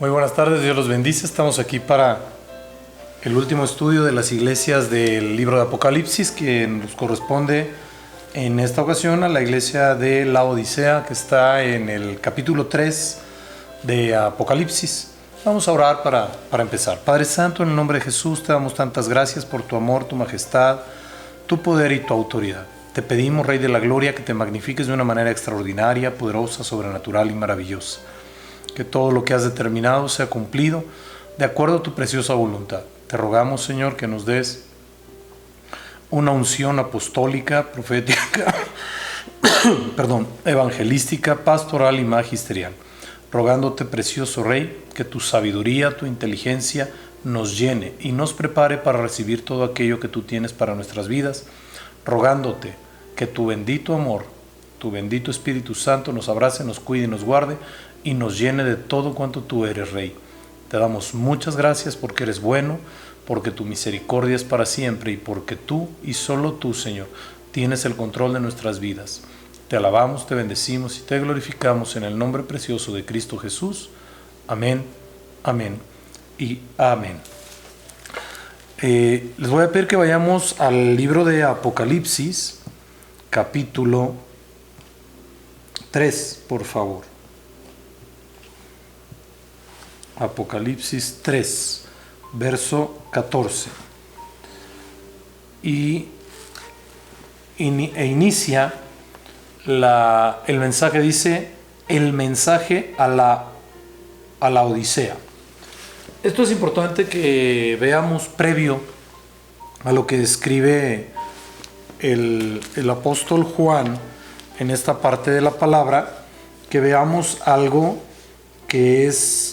Muy buenas tardes, Dios los bendice. Estamos aquí para el último estudio de las iglesias del libro de Apocalipsis, que nos corresponde en esta ocasión a la iglesia de la Odisea, que está en el capítulo 3 de Apocalipsis. Vamos a orar para empezar. Padre Santo, en el nombre de Jesús, te damos tantas gracias por tu amor, tu majestad, tu poder y tu autoridad. Te pedimos, Rey de la Gloria, que te magnifiques de una manera extraordinaria, poderosa, sobrenatural y maravillosa. Que todo lo que has determinado sea cumplido de acuerdo a tu preciosa voluntad. Te rogamos, Señor, que nos des una unción apostólica, profética, evangelística, pastoral y magisterial. Rogándote, precioso Rey, que tu sabiduría, tu inteligencia nos llene y nos prepare para recibir todo aquello que tú tienes para nuestras vidas. Rogándote que tu bendito amor, tu bendito Espíritu Santo nos abrace, nos cuide y nos guarde y nos llene de todo cuanto tú eres, Rey. Te damos muchas gracias porque eres bueno, porque tu misericordia es para siempre y porque tú y solo tú, Señor, tienes el control de nuestras vidas. Te alabamos, te bendecimos y te glorificamos en el nombre precioso de Cristo Jesús. Amén, amén y amén. Les voy a pedir que vayamos al libro de Apocalipsis, capítulo 3, por favor. Apocalipsis 3, verso 14. E inicia el mensaje, dice, el mensaje a la Odisea. Esto es importante que veamos previo a lo que describe el apóstol Juan en esta parte de la palabra, que veamos algo que es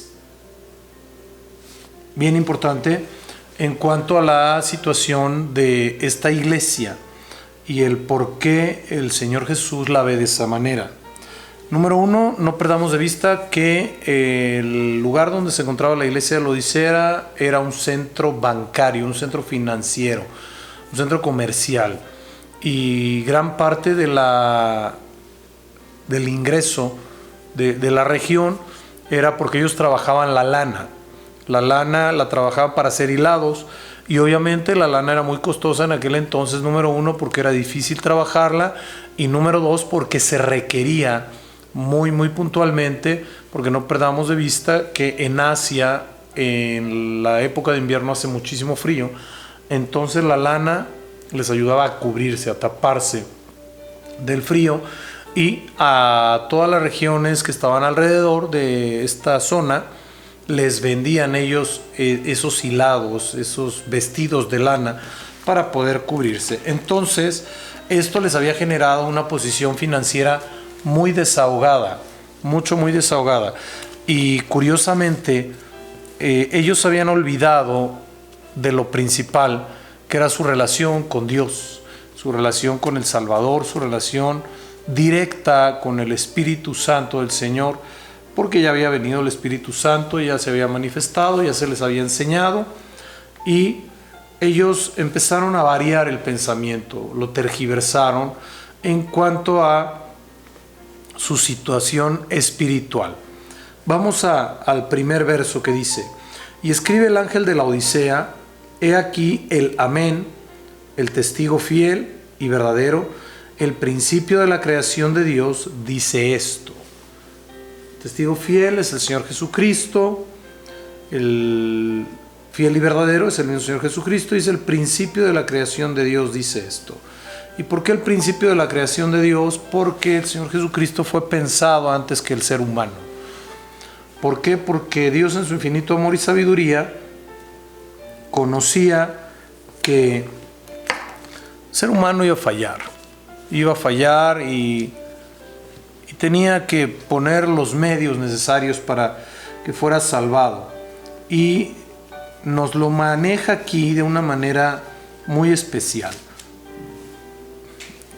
bien importante en cuanto a la situación de esta iglesia y el por qué el Señor Jesús la ve de esa manera. Número uno, no perdamos de vista que el lugar donde se encontraba la iglesia de la Odisea era un centro bancario, un centro financiero, un centro comercial, y gran parte del ingreso de la región era porque ellos trabajaban la lana. La lana la trabajaban para hacer hilados y obviamente la lana era muy costosa en aquel entonces, número uno, porque era difícil trabajarla, y número dos, porque se requería muy puntualmente, porque no perdamos de vista que en Asia, en la época de invierno, hace muchísimo frío. Entonces la lana les ayudaba a cubrirse, a taparse del frío, y a todas las regiones que estaban alrededor de esta zona les vendían ellos esos hilados, esos vestidos de lana para poder cubrirse. Entonces esto les había generado una posición financiera muy desahogada, muy desahogada, y curiosamente ellos habían olvidado de lo principal, que era su relación con Dios, su relación con el Salvador, su relación directa con el Espíritu Santo del Señor, porque ya había venido el Espíritu Santo, ya se había manifestado, ya se les había enseñado, y ellos empezaron a variar el pensamiento, lo tergiversaron en cuanto a su situación espiritual. Vamos al primer verso que dice: y escribe el ángel de la Odisea, he aquí el Amén, el testigo fiel y verdadero, el principio de la creación de Dios, dice esto. Testigo fiel es el Señor Jesucristo, el fiel y verdadero es el mismo Señor Jesucristo, y es el principio de la creación de Dios, dice esto. ¿Y por qué el principio de la creación de Dios? Porque el Señor Jesucristo fue pensado antes que el ser humano. ¿Por qué? Porque Dios, en su infinito amor y sabiduría, conocía que el ser humano iba a fallar y tenía que poner los medios necesarios para que fuera salvado. Y nos lo maneja aquí de una manera muy especial,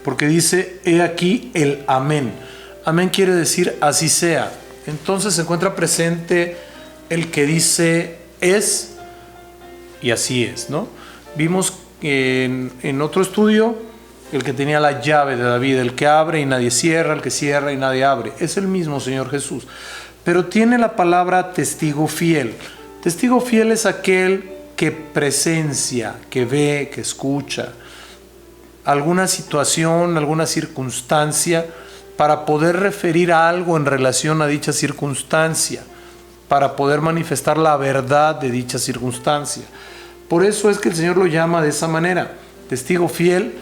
porque dice, he aquí el Amén. Amén quiere decir así sea. Entonces se encuentra presente el que dice es, y así es, ¿no? Vimos en otro estudio el que tenía la llave de David, el que abre y nadie cierra, el que cierra y nadie abre. Es el mismo Señor Jesús. pero tiene la palabra testigo fiel. Testigo fiel es aquel que presencia, que ve, que escucha alguna situación, alguna circunstancia, para poder referir a algo en relación a dicha circunstancia, para poder manifestar la verdad de dicha circunstancia. Por eso es que el Señor lo llama de esa manera, testigo fiel,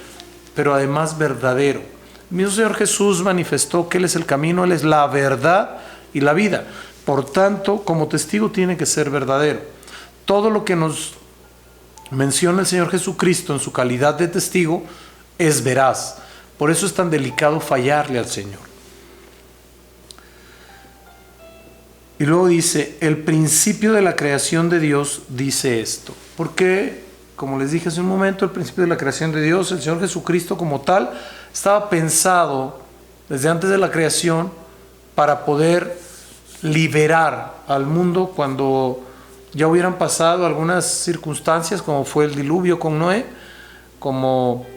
pero además verdadero. El mismo Señor Jesús manifestó que Él es el camino, Él es la verdad y la vida. Por tanto, como testigo tiene que ser verdadero. Todo lo que nos menciona el Señor Jesucristo en su calidad de testigo es veraz. Por eso es tan delicado fallarle al Señor. Y luego dice, el principio de la creación de Dios dice esto. Porque, como les dije hace un momento, el principio de la creación de Dios, el Señor Jesucristo como tal, estaba pensado desde antes de la creación para poder liberar al mundo cuando ya hubieran pasado algunas circunstancias, como fue el diluvio con Noé, como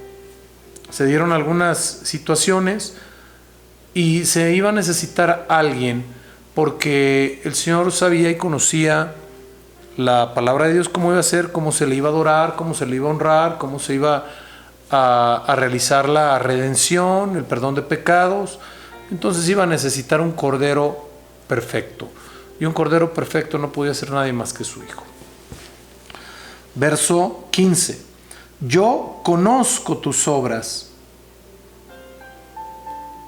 se dieron algunas situaciones y se iba a necesitar alguien, porque el Señor sabía y conocía la palabra de Dios, cómo iba a ser, cómo se le iba a adorar, cómo se le iba a honrar, cómo se iba a realizar la redención, el perdón de pecados. Entonces iba a necesitar un cordero perfecto, y un cordero perfecto no podía ser nadie más que su Hijo. Verso 15. Yo conozco tus obras,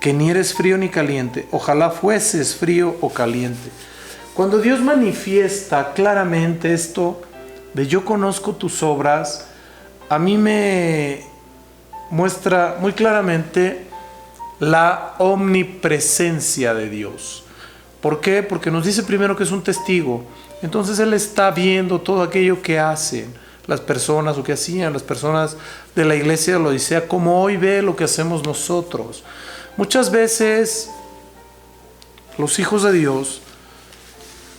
que ni eres frío ni caliente. Ojalá fueses frío o caliente. Cuando Dios manifiesta claramente esto de yo conozco tus obras, a mí me muestra muy claramente la omnipresencia de Dios. ¿Por qué? Porque nos dice primero que es un testigo. Entonces Él está viendo todo aquello que hacen las personas o que hacían las personas de la iglesia de la Odisea, como hoy ve lo que hacemos nosotros. Muchas veces los hijos de Dios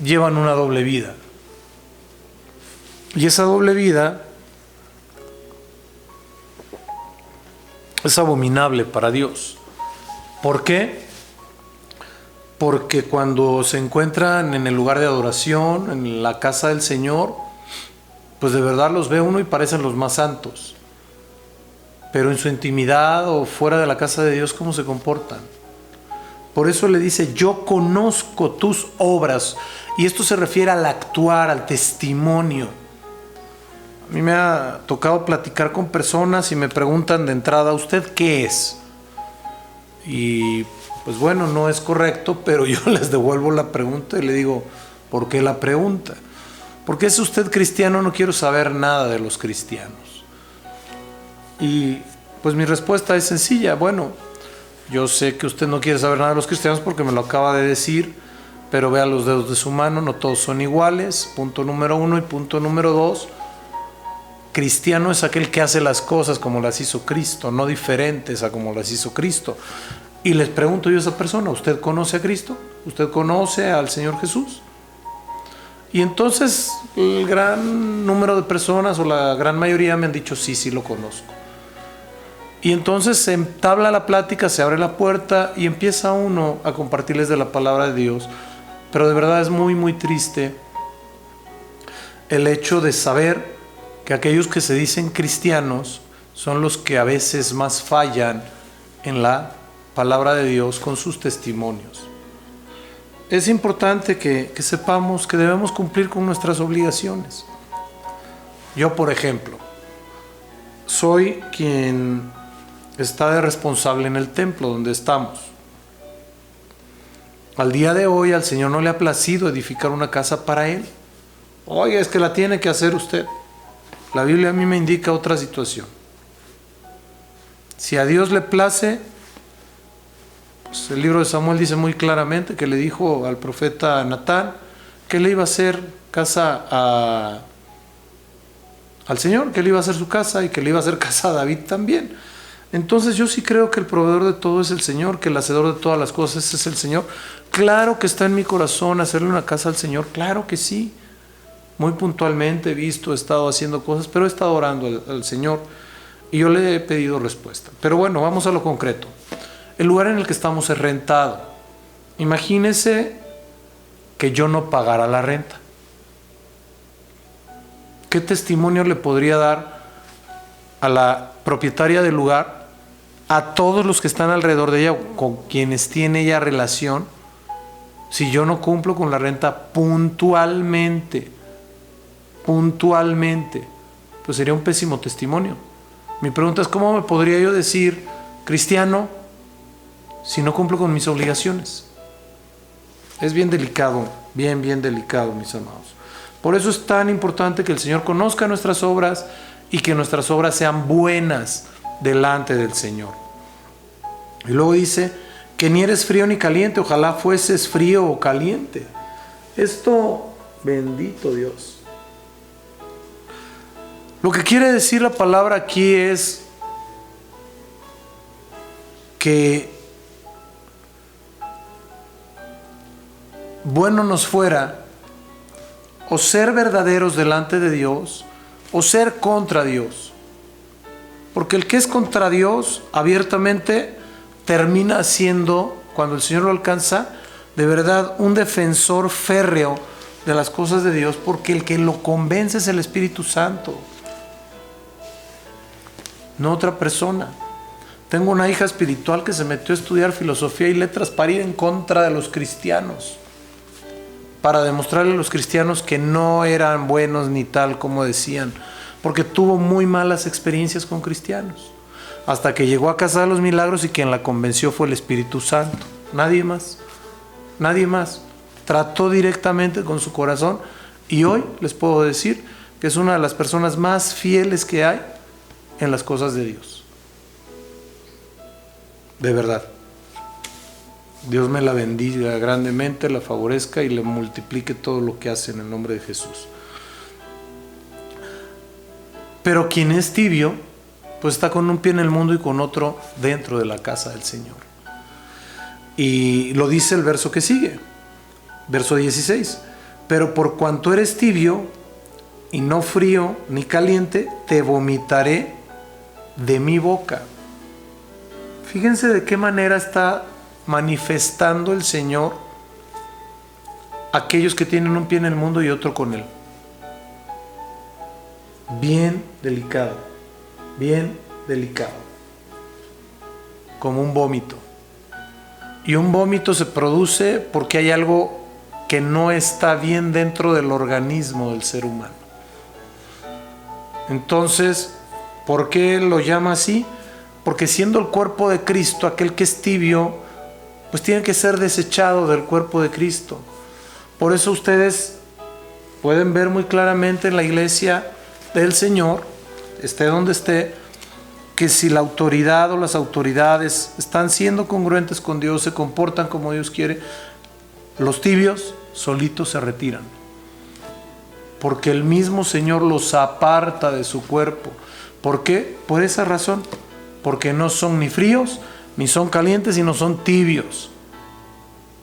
llevan una doble vida, y esa doble vida es abominable para Dios. ¿Por qué? Porque cuando se encuentran en el lugar de adoración, en la casa del Señor, pues de verdad los ve uno y parecen los más santos. Pero en su intimidad o fuera de la casa de Dios, ¿cómo se comportan? Por eso le dice, yo conozco tus obras. Y esto se refiere al actuar, al testimonio. A mí me ha tocado platicar con personas y me preguntan de entrada, ¿usted qué es? Y pues bueno, no es correcto, pero yo les devuelvo la pregunta y le digo, ¿por qué la pregunta? ¿Por qué es usted cristiano? No quiero saber nada de los cristianos. Y pues mi respuesta es sencilla. Bueno, yo sé que usted no quiere saber nada de los cristianos porque me lo acaba de decir, pero vea los dedos de su mano, no todos son iguales. Punto número 1. Y punto número 2, cristiano es aquel que hace las cosas como las hizo Cristo, no diferentes a como las hizo Cristo. Y les pregunto yo a esa persona, ¿usted conoce a Cristo? ¿Usted conoce al Señor Jesús? Y entonces el gran número de personas o la gran mayoría me han dicho sí lo conozco. Y entonces se entabla la plática, se abre la puerta y empieza uno a compartirles de la palabra de Dios. Pero de verdad es muy muy triste el hecho de saber que aquellos que se dicen cristianos son los que a veces más fallan en la palabra de Dios con sus testimonios. Es importante que sepamos que debemos cumplir con nuestras obligaciones. Yo, por ejemplo, soy quien está de responsable en el templo donde estamos. Al día de hoy al Señor no le ha placido edificar una casa para Él. Oiga, es que la tiene que hacer usted. La Biblia a mí me indica otra situación. Si a Dios le place, pues el libro de Samuel dice muy claramente que le dijo al profeta Natán que le iba a hacer casa al Señor, que le iba a hacer su casa y que le iba a hacer casa a David también. Entonces yo sí creo que el proveedor de todo es el Señor, que el hacedor de todas las cosas es el Señor. Claro que está en mi corazón hacerle una casa al Señor, claro que sí. Muy puntualmente he estado haciendo cosas, pero he estado orando al Señor y yo le he pedido respuesta. Pero bueno, vamos a lo concreto. El lugar en el que estamos es rentado. Imagínese que yo no pagara la renta? ¿Qué testimonio le podría dar a la propietaria del lugar, a todos los que están alrededor de ella, con quienes tiene ella relación, si yo no cumplo con la renta puntualmente? Pues sería un pésimo testimonio. Mi pregunta es, ¿cómo me podría yo decir cristiano si no cumplo con mis obligaciones? Es bien delicado, bien delicado, mis amados. Por eso es tan importante que el Señor conozca nuestras obras y que nuestras obras sean buenas delante del Señor. Y luego dice que ni eres frío ni caliente, ojalá fueses frío o caliente. Esto, bendito Dios. Lo que quiere decir la palabra aquí es que bueno nos fuera o ser verdaderos delante de Dios o ser contra Dios. Porque el que es contra Dios abiertamente termina siendo, cuando el Señor lo alcanza, de verdad un defensor férreo de las cosas de Dios, porque el que lo convence es el Espíritu Santo, no otra persona. Tengo una hija espiritual que se metió a estudiar filosofía y letras para ir en contra de los cristianos, para demostrarle a los cristianos que no eran buenos ni tal como decían, porque tuvo muy malas experiencias con cristianos, hasta que llegó a Casa de los Milagros y quien la convenció fue el Espíritu Santo. Nadie más. Trató directamente con su corazón y hoy les puedo decir que es una de las personas más fieles que hay en las cosas de Dios. De verdad. Dios me la bendiga grandemente, la favorezca y le multiplique todo lo que hace en el nombre de Jesús. Pero quien es tibio, pues está con un pie en el mundo y con otro dentro de la casa del Señor. Y lo dice el verso que sigue, verso 16. Pero por cuanto eres tibio y no frío ni caliente, te vomitaré de mi boca. Fíjense de qué manera está manifestando el Señor aquellos que tienen un pie en el mundo y otro con Él. Bien delicado, como un vómito. Y un vómito se produce porque hay algo que no está bien dentro del organismo del ser humano. Entonces, ¿por qué lo llama así? Porque siendo el cuerpo de Cristo, aquel que es tibio, pues tiene que ser desechado del cuerpo de Cristo. Por eso ustedes pueden ver muy claramente en la iglesia del Señor, esté donde esté, que si la autoridad o las autoridades están siendo congruentes con Dios, se comportan como Dios quiere, los tibios solitos se retiran. Porque el mismo Señor los aparta de su cuerpo. ¿Por qué? Por esa razón. Porque no son ni fríos, ni son calientes, y no son tibios.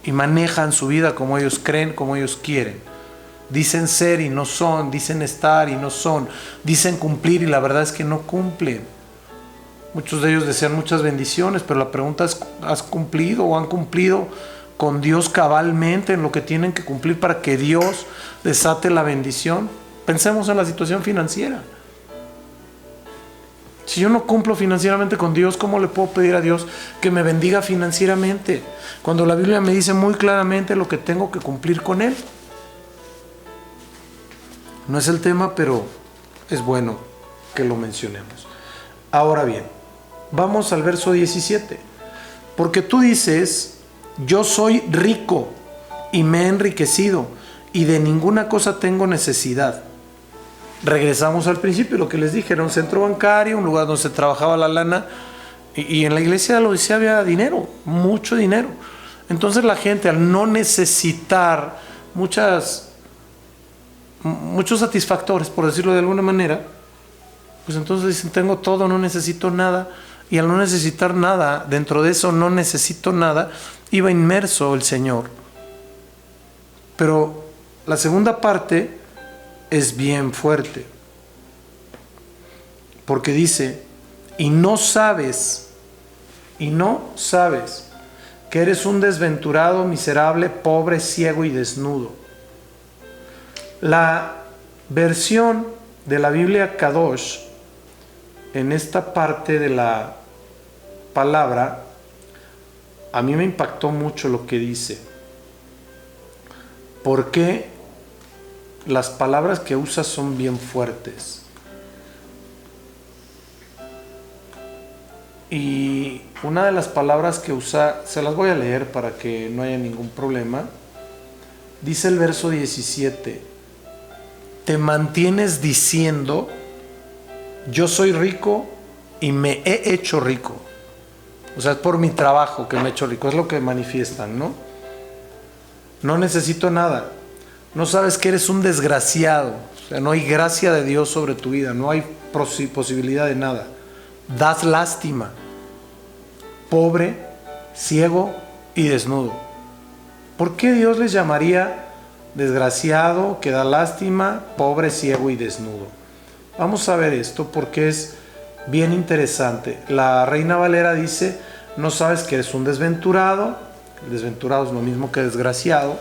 Y manejan su vida como ellos creen, como ellos quieren. Dicen ser y no son, dicen estar y no son, dicen cumplir y la verdad es que no cumplen. Muchos de ellos desean muchas bendiciones, pero la pregunta es, ¿has cumplido o han cumplido con Dios cabalmente en lo que tienen que cumplir para que Dios desate la bendición? Pensemos en la situación financiera. Si yo no cumplo financieramente con Dios, ¿cómo le puedo pedir a Dios que me bendiga financieramente? Cuando la Biblia me dice muy claramente lo que tengo que cumplir con Él. No es el tema, pero es bueno que lo mencionemos. Ahora bien, vamos al verso 17. Porque tú dices, yo soy rico y me he enriquecido y de ninguna cosa tengo necesidad. Regresamos al principio, lo que les dije, era un centro bancario, un lugar donde se trabajaba la lana, y en la iglesia de la Odisea había dinero, mucho dinero. Entonces la gente, al no necesitar muchos satisfactores, por decirlo de alguna manera, pues entonces dicen, tengo todo, no necesito nada, y al no necesitar nada, dentro de eso no necesito nada, iba inmerso el Señor. Pero la segunda parte es bien fuerte, porque dice, y no sabes que eres un desventurado, miserable, pobre, ciego y desnudo. La versión de la Biblia Kadosh, en esta parte de la palabra, a mí me impactó mucho lo que dice. Porque las palabras que usa son bien fuertes. Y una de las palabras que usa, se las voy a leer para que no haya ningún problema. Dice el verso 17: te mantienes diciendo, yo soy rico y me he hecho rico. O sea, es por mi trabajo que me he hecho rico. Es lo que manifiestan, ¿no? No necesito nada. No sabes que eres un desgraciado. O sea, no hay gracia de Dios sobre tu vida. No hay posibilidad de nada. Das lástima. Pobre, ciego y desnudo. ¿Por qué Dios les llamaría desgraciado, que da lástima, pobre, ciego y desnudo? Vamos a ver esto porque es bien interesante. La Reina Valera dice, no sabes que eres un desventurado. El desventurado es lo mismo que desgraciado.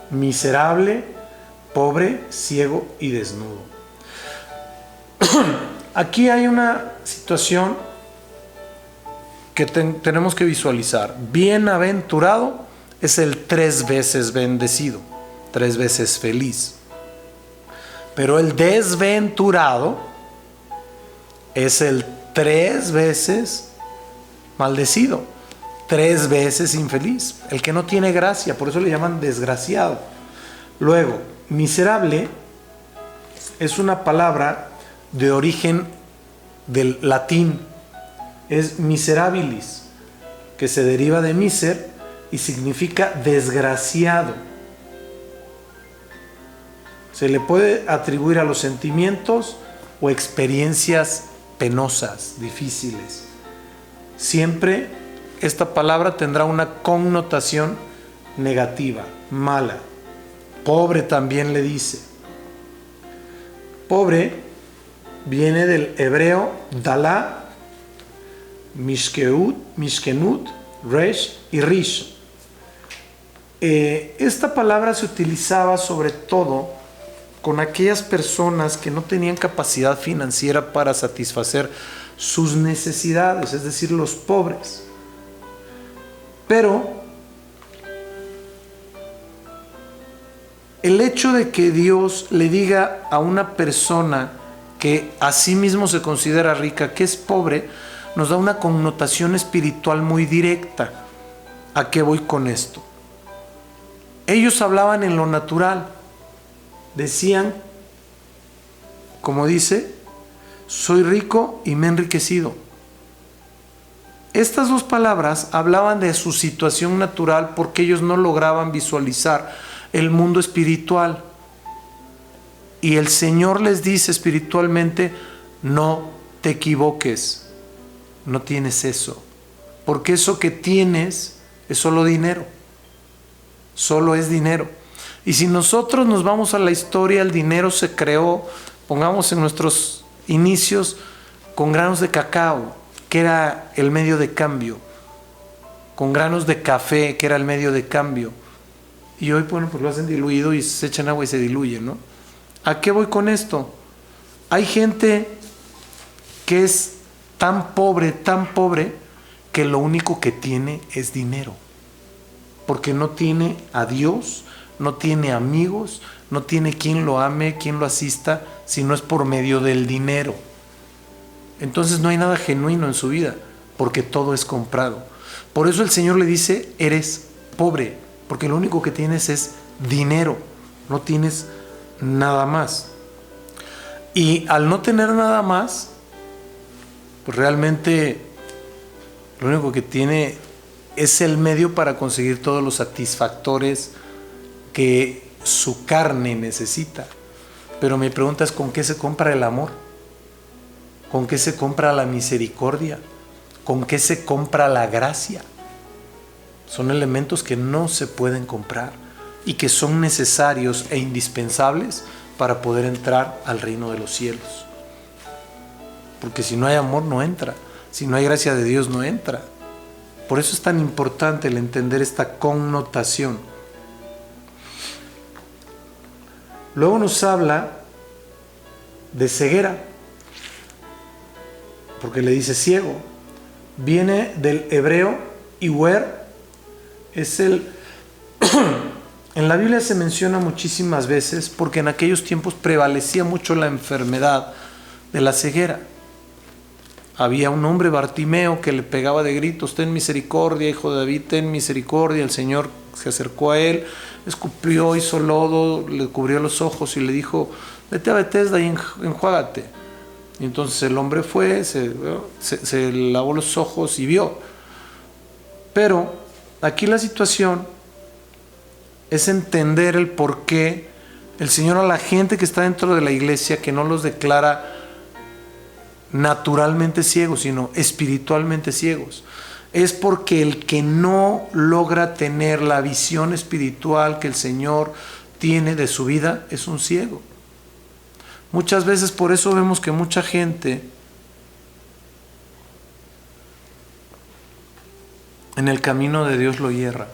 Miserable, pobre, ciego y desnudo. Aquí hay una situación que tenemos que visualizar. Bienaventurado es el 3 veces bendecido, 3 veces feliz. Pero el desventurado es el 3 veces maldecido, 3 veces infeliz, el que no tiene gracia, por eso le llaman desgraciado. Luego, miserable es una palabra de origen del latín, es miserabilis, que se deriva de miser y significa desgraciado. Se le puede atribuir a los sentimientos o experiencias penosas, difíciles. Siempre esta palabra tendrá una connotación negativa, mala. Pobre también le dice. Pobre viene del hebreo dalá, mishkenut, resh y rish. Esta palabra se utilizaba sobre todo con aquellas personas que no tenían capacidad financiera para satisfacer sus necesidades, es decir, los pobres. Pero el hecho de que Dios le diga a una persona que a sí mismo se considera rica, que es pobre, nos da una connotación espiritual muy directa. ¿A qué voy con esto? Ellos hablaban en lo natural. Decían, como dice, soy rico y me he enriquecido. Estas dos palabras hablaban de su situación natural porque ellos no lograban visualizar el mundo espiritual. Y el Señor les dice espiritualmente, no te equivoques, no tienes eso, porque eso que tienes es solo dinero, solo es dinero. Y si nosotros nos vamos a la historia, el dinero se creó, pongamos en nuestros inicios, con granos de cacao, que era el medio de cambio, con granos de café, que era el medio de cambio. Y hoy, bueno, pues lo hacen diluido y se echan agua y se diluye, ¿no? ¿A qué voy con esto? Hay gente que es tan pobre, que lo único que tiene es dinero. Porque no tiene a Dios, no tiene amigos, no tiene quien lo ame, quien lo asista, si no es por medio del dinero. Entonces no hay nada genuino en su vida, porque todo es comprado. Por eso el Señor le dice, eres pobre, porque lo único que tienes es dinero, no tienes nada más. Y al no tener nada más, pues realmente lo único que tiene es el medio para conseguir todos los satisfactores que su carne necesita. Pero mi pregunta es, ¿con qué se compra el amor? ¿Con qué se compra la misericordia? ¿Con qué se compra la gracia? Son elementos que no se pueden comprar y que son necesarios e indispensables para poder entrar al reino de los cielos. Porque si no hay amor no entra, si no hay gracia de Dios no entra. Por eso es tan importante el entender esta connotación. Luego nos habla de ceguera, porque le dice ciego. Viene del hebreo iwer, es el... En la Biblia se menciona muchísimas veces porque en aquellos tiempos prevalecía mucho la enfermedad de la ceguera. Había un hombre, Bartimeo, que le pegaba de gritos: ten misericordia, hijo de David, ten misericordia. El Señor se acercó a él, escupió, hizo lodo, le cubrió los ojos y le dijo: vete a Betesda y enjuágate. Y entonces el hombre fue, se lavó los ojos y vio. Pero aquí la situación es entender el por qué el Señor a la gente que está dentro de la iglesia, que no los declara naturalmente ciegos, sino espiritualmente ciegos. Es porque el que no logra tener la visión espiritual que el Señor tiene de su vida es un ciego. Muchas veces por eso vemos que mucha gente en el camino de Dios lo hierra.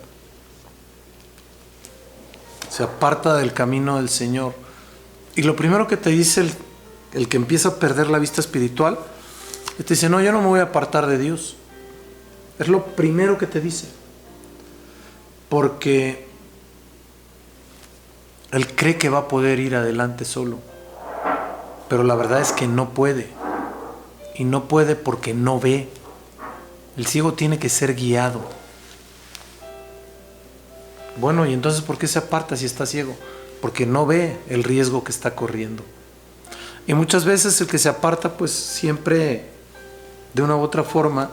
Se aparta del camino del Señor. Y lo primero que te dice el que empieza a perder la vista espiritual, te dice: no, yo no me voy a apartar de Dios. Es lo primero que te dice. Porque él cree que va a poder ir adelante solo. Pero la verdad es que no puede. Y no puede porque no ve. El ciego tiene que ser guiado. Bueno, ¿y entonces por qué se aparta si está ciego? Porque no ve el riesgo que está corriendo. Y muchas veces el que se aparta, pues siempre de una u otra forma,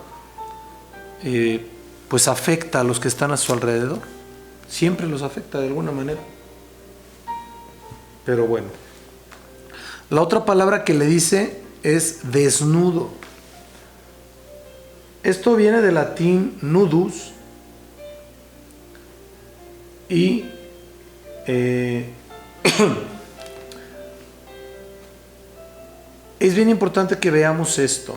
pues afecta a los que están a su alrededor. Siempre los afecta de alguna manera. Pero bueno. La otra palabra que le dice es desnudo. Esto viene del latín nudus. Y es bien importante que veamos esto.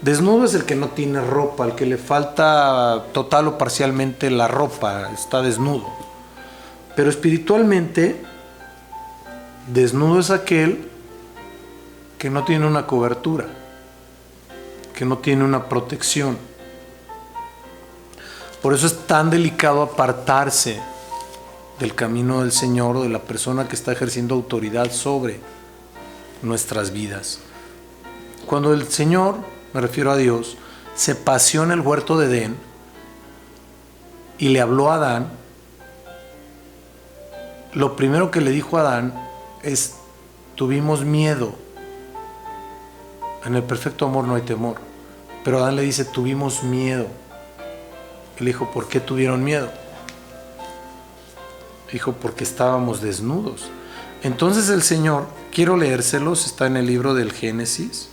Desnudo es el que no tiene ropa, el que le falta total o parcialmente la ropa, está desnudo. Pero espiritualmente, desnudo es aquel que no tiene una cobertura, que no tiene una protección. Por eso es tan delicado apartarse del camino del Señor o de la persona que está ejerciendo autoridad sobre nuestras vidas. Cuando el Señor, me refiero a Dios, se paseó en el huerto de Edén y le habló a Adán, lo primero que le dijo a Adán es: tuvimos miedo. En el perfecto amor no hay temor. Pero Adán le dice: tuvimos miedo. Él dijo: ¿por qué tuvieron miedo? Dijo: porque estábamos desnudos. Entonces el Señor, quiero leérselos, está en el libro del Génesis.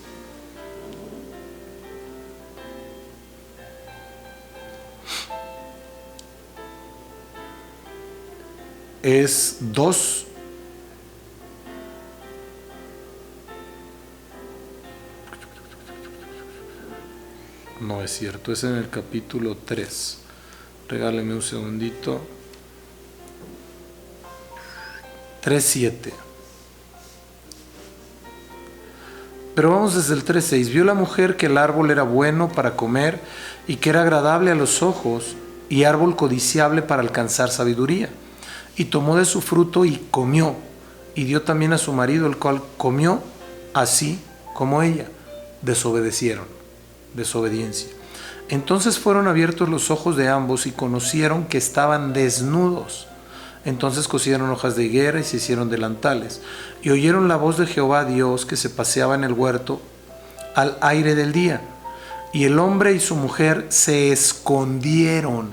Es 2. No es cierto, es en el capítulo 3. Regáleme un segundito. 3:7. Pero vamos desde el 3:6. Vio la mujer que el árbol era bueno para comer y que era agradable a los ojos y árbol codiciable para alcanzar sabiduría. Y tomó de su fruto y comió, y dio también a su marido, el cual comió así como ella. Desobedecieron. Desobediencia. Entonces fueron abiertos los ojos de ambos y conocieron que estaban desnudos. Entonces cosieron hojas de higuera y se hicieron delantales. Y oyeron la voz de Jehová Dios que se paseaba en el huerto al aire del día. Y el hombre y su mujer se escondieron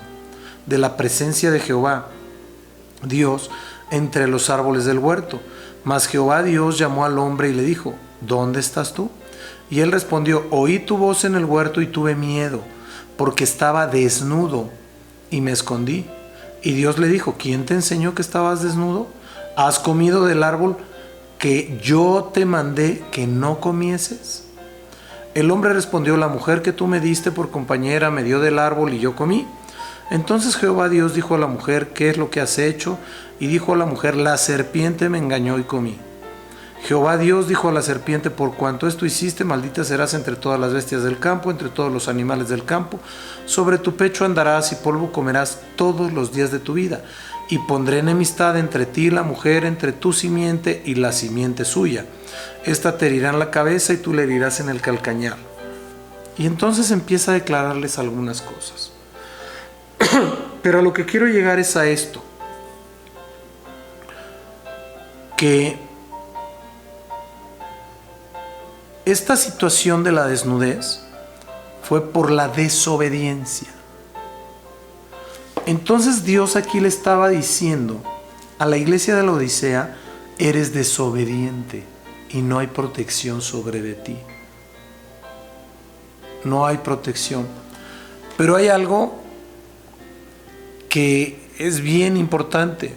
de la presencia de Jehová Dios entre los árboles del huerto. Mas Jehová Dios llamó al hombre y le dijo: ¿dónde estás tú? Y él respondió: oí tu voz en el huerto y tuve miedo, porque estaba desnudo y me escondí. Y Dios le dijo: ¿quién te enseñó que estabas desnudo? ¿Has comido del árbol que yo te mandé que no comieses? El hombre respondió: la mujer que tú me diste por compañera me dio del árbol y yo comí. Entonces Jehová Dios dijo a la mujer: ¿qué es lo que has hecho? Y dijo a la mujer: la serpiente me engañó y comí. Jehová Dios dijo a la serpiente: por cuanto esto hiciste, maldita serás entre todas las bestias del campo, entre todos los animales del campo. Sobre tu pecho andarás y polvo comerás todos los días de tu vida. Y pondré enemistad entre ti y la mujer, entre tu simiente y la simiente suya. Esta te herirá en la cabeza y tú le herirás en el calcañar. Y entonces empieza a declararles algunas cosas. Pero a lo que quiero llegar es a esto: que esta situación de la desnudez fue por la desobediencia. Entonces Dios aquí le estaba diciendo a la iglesia de la Odisea: eres desobediente y no hay protección sobre de ti. No hay protección. Pero hay algo que es bien importante.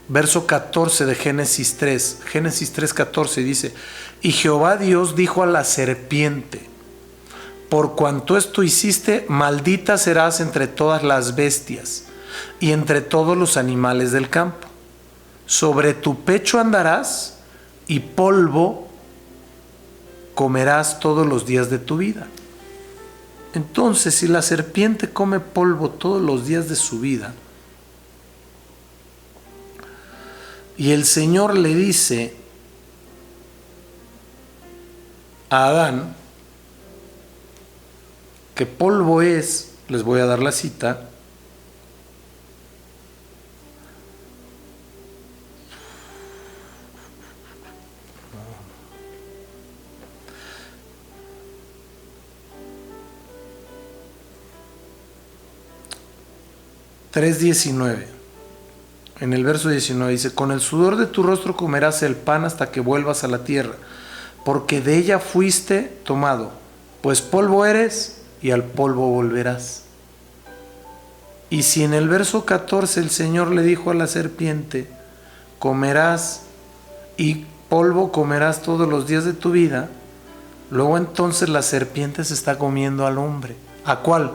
Verso 14 de Génesis 3. Génesis 3:14 dice: y Jehová Dios dijo a la serpiente: por cuanto esto hiciste, maldita serás entre todas las bestias y entre todos los animales del campo. Sobre tu pecho andarás y polvo comerás todos los días de tu vida. Entonces, si la serpiente come polvo todos los días de su vida, y el Señor le dice a Adán que polvo es, les voy a dar la cita, (3:19). En el verso 19 dice: con el sudor de tu rostro comerás el pan hasta que vuelvas a la tierra, porque de ella fuiste tomado, pues polvo eres y al polvo volverás. Y si en el verso 14 el Señor le dijo a la serpiente: comerás y polvo comerás todos los días de tu vida, luego entonces la serpiente se está comiendo al hombre. ¿A cuál?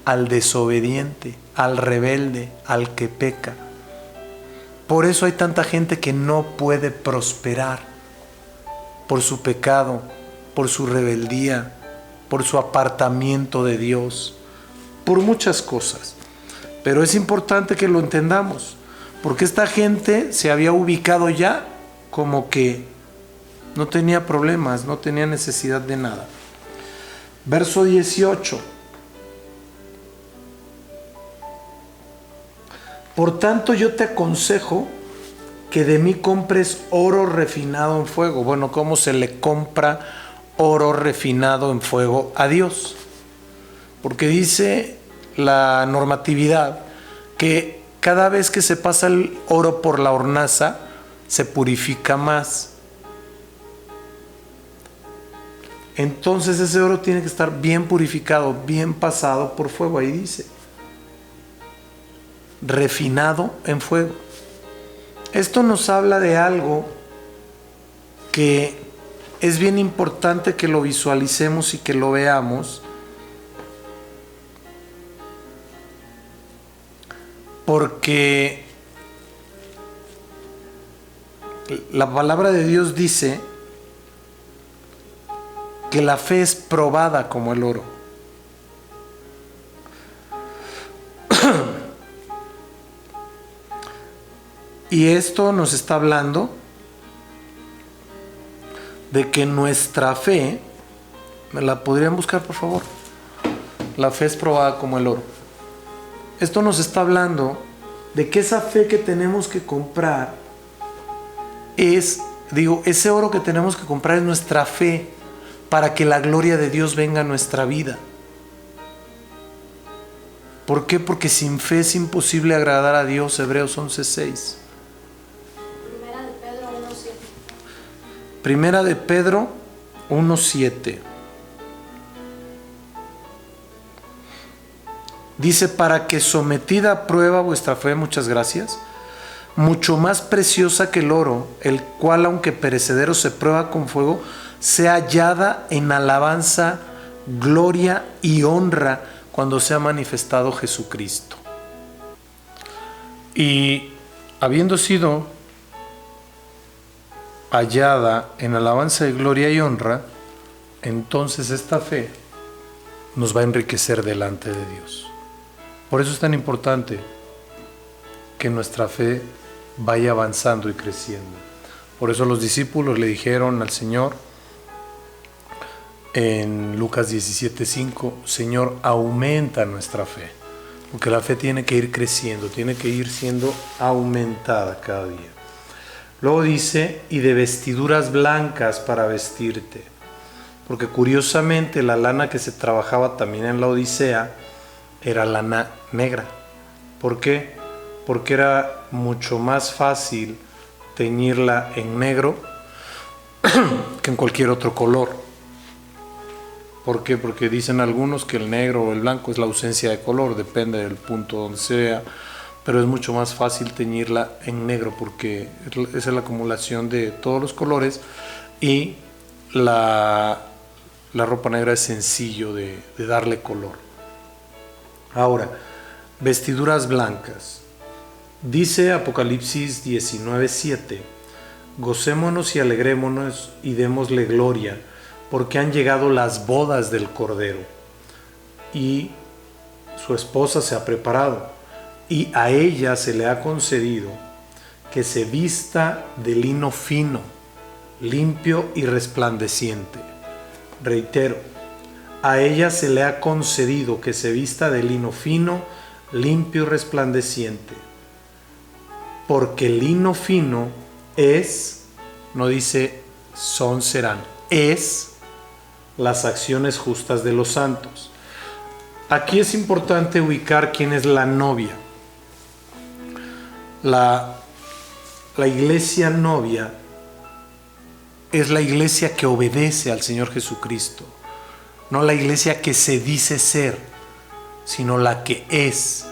Al desobediente, al rebelde, al que peca. Por eso hay tanta gente que no puede prosperar, por su pecado, por su rebeldía, por su apartamiento de Dios, por muchas cosas. Pero es importante que lo entendamos, porque esta gente se había ubicado ya como que no tenía problemas, no tenía necesidad de nada. Verso 18. Por tanto yo te aconsejo que de mí compres oro refinado en fuego. Bueno, ¿cómo se le compra oro refinado en fuego a Dios? Porque dice la normatividad que cada vez que se pasa el oro por la hornaza se purifica más. Entonces ese oro tiene que estar bien purificado, bien pasado por fuego. Ahí dice refinado en fuego. Esto nos habla de algo que es bien importante que lo visualicemos y que lo veamos, porque la palabra de Dios dice que la fe es probada como el oro. Y esto nos está hablando de que nuestra fe, ¿me la podrían buscar por favor? La fe es probada como el oro. Esto nos está hablando de que esa fe que tenemos que comprar ese oro que tenemos que comprar es nuestra fe para que la gloria de Dios venga a nuestra vida. ¿Por qué? Porque sin fe es imposible agradar a Dios. Hebreos 11:6. Primera de Pedro 1:7. Dice: para que sometida a prueba vuestra fe, muchas gracias, mucho más preciosa que el oro, el cual aunque perecedero se prueba con fuego, sea hallada en alabanza, gloria y honra cuando sea manifestado Jesucristo. Y habiendo sido hallada en alabanza, gloria y honra, entonces esta fe nos va a enriquecer delante de Dios. Por eso es tan importante que nuestra fe vaya avanzando y creciendo. Por eso los discípulos le dijeron al Señor en Lucas 17:5, Señor, aumenta nuestra fe. Porque la fe tiene que ir creciendo, tiene que ir siendo aumentada cada día. Luego dice, y de vestiduras blancas para vestirte. Porque curiosamente la lana que se trabajaba también en la Odisea era lana negra. ¿Por qué? Porque era mucho más fácil teñirla en negro que en cualquier otro color. ¿Por qué? Porque dicen algunos que el negro o el blanco es la ausencia de color, depende del punto donde sea, pero es mucho más fácil teñirla en negro porque esa es la acumulación de todos los colores y la ropa negra es sencillo de darle color. Ahora, vestiduras blancas. Dice Apocalipsis 19:7, gocémonos y alegrémonos y démosle gloria, porque han llegado las bodas del Cordero y su esposa se ha preparado y a ella se le ha concedido que se vista de lino fino, limpio y resplandeciente. Reitero, a ella se le ha concedido que se vista de lino fino, limpio y resplandeciente, porque el lino fino es, no dice son, serán, es las acciones justas de los santos. Aquí es importante ubicar quién es la novia. La iglesia novia es la iglesia que obedece al Señor Jesucristo, no la iglesia que se dice ser, sino la que es.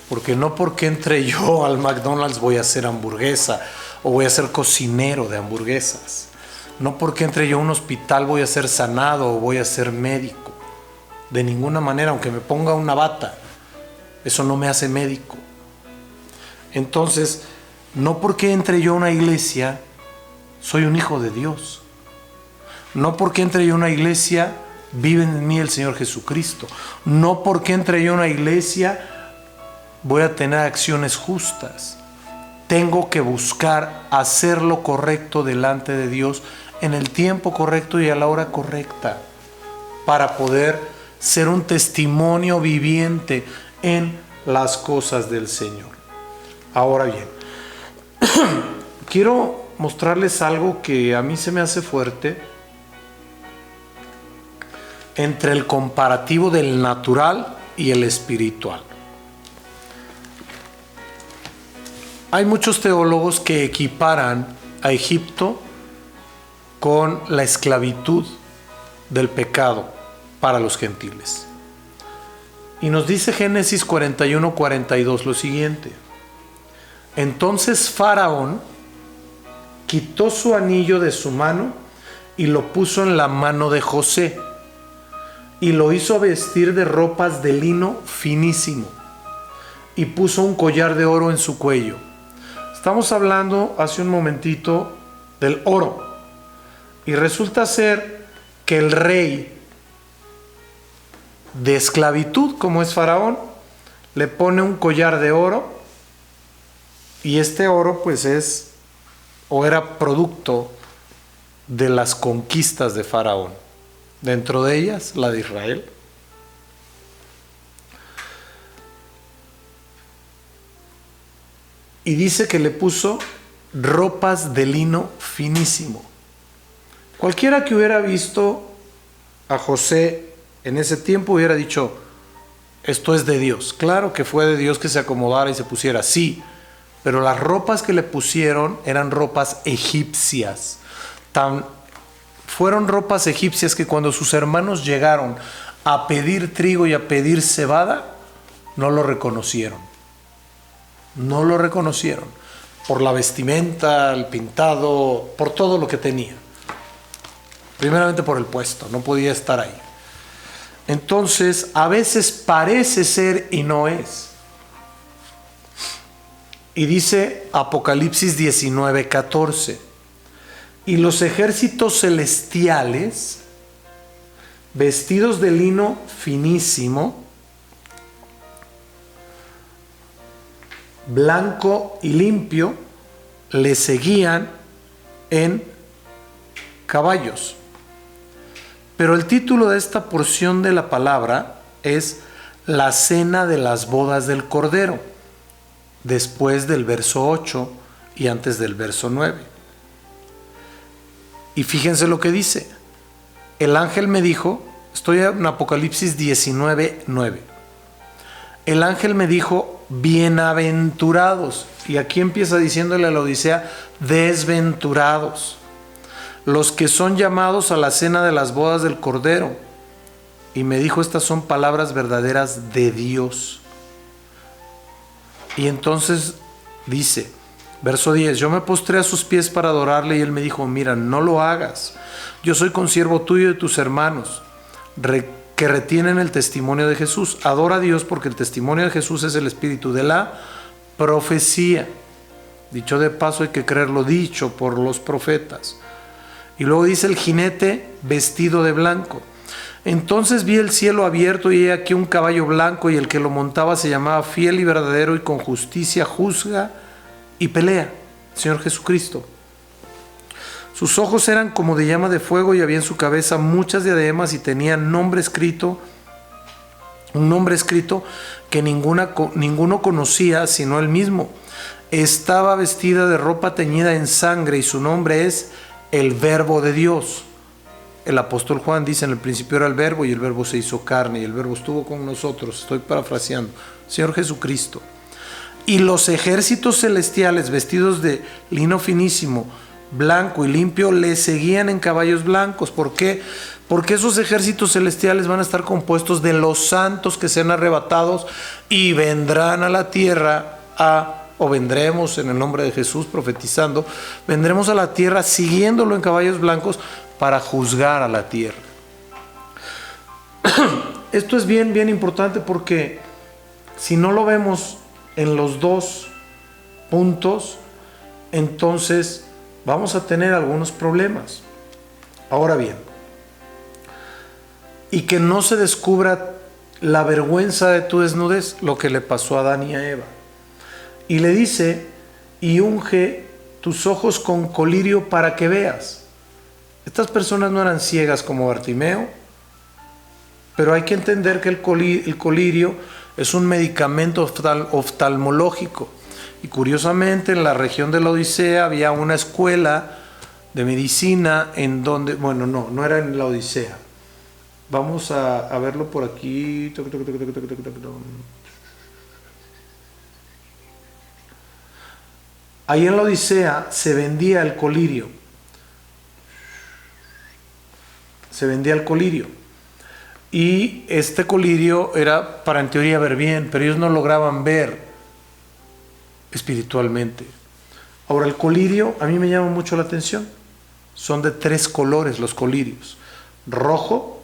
Porque no porque entre yo al McDonald's voy a hacer hamburguesa o voy a ser cocinero de hamburguesas. No porque entre yo a un hospital voy a ser sanado o voy a ser médico. De ninguna manera, aunque me ponga una bata, eso no me hace médico. Entonces, no porque entre yo a una iglesia, soy un hijo de Dios. No porque entre yo a una iglesia, vive en mí el Señor Jesucristo. No porque entre yo a una iglesia, voy a tener acciones justas. Tengo que buscar hacer lo correcto delante de Dios en el tiempo correcto y a la hora correcta para poder ser un testimonio viviente en las cosas del Señor. Ahora bien, quiero mostrarles algo que a mí se me hace fuerte entre el comparativo del natural y el espiritual. Hay muchos teólogos que equiparan a Egipto con la esclavitud del pecado para los gentiles. Y nos dice Génesis 41:42 lo siguiente: entonces Faraón quitó su anillo de su mano y lo puso en la mano de José y lo hizo vestir de ropas de lino finísimo y puso un collar de oro en su cuello. Estamos hablando hace un momentito del oro. Y resulta ser que el rey de esclavitud, como es Faraón, le pone un collar de oro, y este oro pues es o era producto de las conquistas de Faraón, dentro de ellas la de Israel. Y dice que le puso ropas de lino finísimo. Cualquiera que hubiera visto a José en ese tiempo hubiera dicho, esto es de Dios. Claro que fue de Dios que se acomodara y se pusiera, sí, pero las ropas que le pusieron eran ropas egipcias. Fueron ropas egipcias que cuando sus hermanos llegaron a pedir trigo y a pedir cebada, no lo reconocieron. No lo reconocieron por la vestimenta, el pintado, por todo lo que tenía. Primeramente por el puesto, no podía estar ahí. Entonces, a veces parece ser y no es. Y dice Apocalipsis 19:14, y los ejércitos celestiales, vestidos de lino finísimo, blanco y limpio, le seguían en caballos. Pero el título de esta porción de la palabra es la cena de las bodas del Cordero, después del verso 8 y antes del verso 9. Y fíjense lo que dice. El ángel me dijo, estoy en Apocalipsis 19:9. El ángel me dijo, bienaventurados. Y aquí empieza diciéndole a la Odisea, desventurados los que son llamados a la cena de las bodas del Cordero. Y me dijo, estas son palabras verdaderas de Dios. Y entonces dice, verso 10, yo me postré a sus pies para adorarle, y él me dijo, mira, no lo hagas. Yo soy consiervo tuyo y de tus hermanos, que retienen el testimonio de Jesús. Adora a Dios, porque el testimonio de Jesús es el espíritu de la profecía. Dicho de paso, hay que creerlo dicho por los profetas. Y luego dice el jinete vestido de blanco. Entonces vi el cielo abierto, y he aquí un caballo blanco, y el que lo montaba se llamaba Fiel y Verdadero, y con justicia juzga y pelea. Señor Jesucristo. Sus ojos eran como de llama de fuego, y había en su cabeza muchas diademas, y tenía un nombre escrito que ninguno conocía sino él mismo. Estaba vestida de ropa teñida en sangre, y su nombre es el Verbo de Dios. El apóstol Juan dice, en el principio era el Verbo, y el Verbo se hizo carne, y el Verbo estuvo con nosotros. Estoy parafraseando. Señor Jesucristo. Y los ejércitos celestiales, vestidos de lino finísimo, blanco y limpio, le seguían en caballos blancos. ¿Por qué? Porque esos ejércitos celestiales van a estar compuestos de los santos que sean arrebatados y vendrán a la tierra o vendremos en el nombre de Jesús profetizando, vendremos a la tierra siguiéndolo en caballos blancos para juzgar a la tierra. Esto es bien importante, porque si no lo vemos en los dos puntos, entonces vamos a tener algunos problemas. Ahora bien, y que no se descubra la vergüenza de tu desnudez, lo que le pasó a Adán y a Eva. Y le dice, y unge tus ojos con colirio para que veas. Estas personas no eran ciegas como Bartimeo, pero hay que entender que el colirio es un medicamento oftalmológico. Y curiosamente, en la región de la Odisea había una escuela de medicina en donde, bueno, no era en la Odisea. Vamos a verlo por aquí. Ahí en la Odisea se vendía el colirio. Se vendía el colirio. Y este colirio era para, en teoría, ver bien, pero ellos no lograban ver espiritualmente. Ahora, el colirio a mí me llama mucho la atención. Son de 3 colores los colirios. Rojo,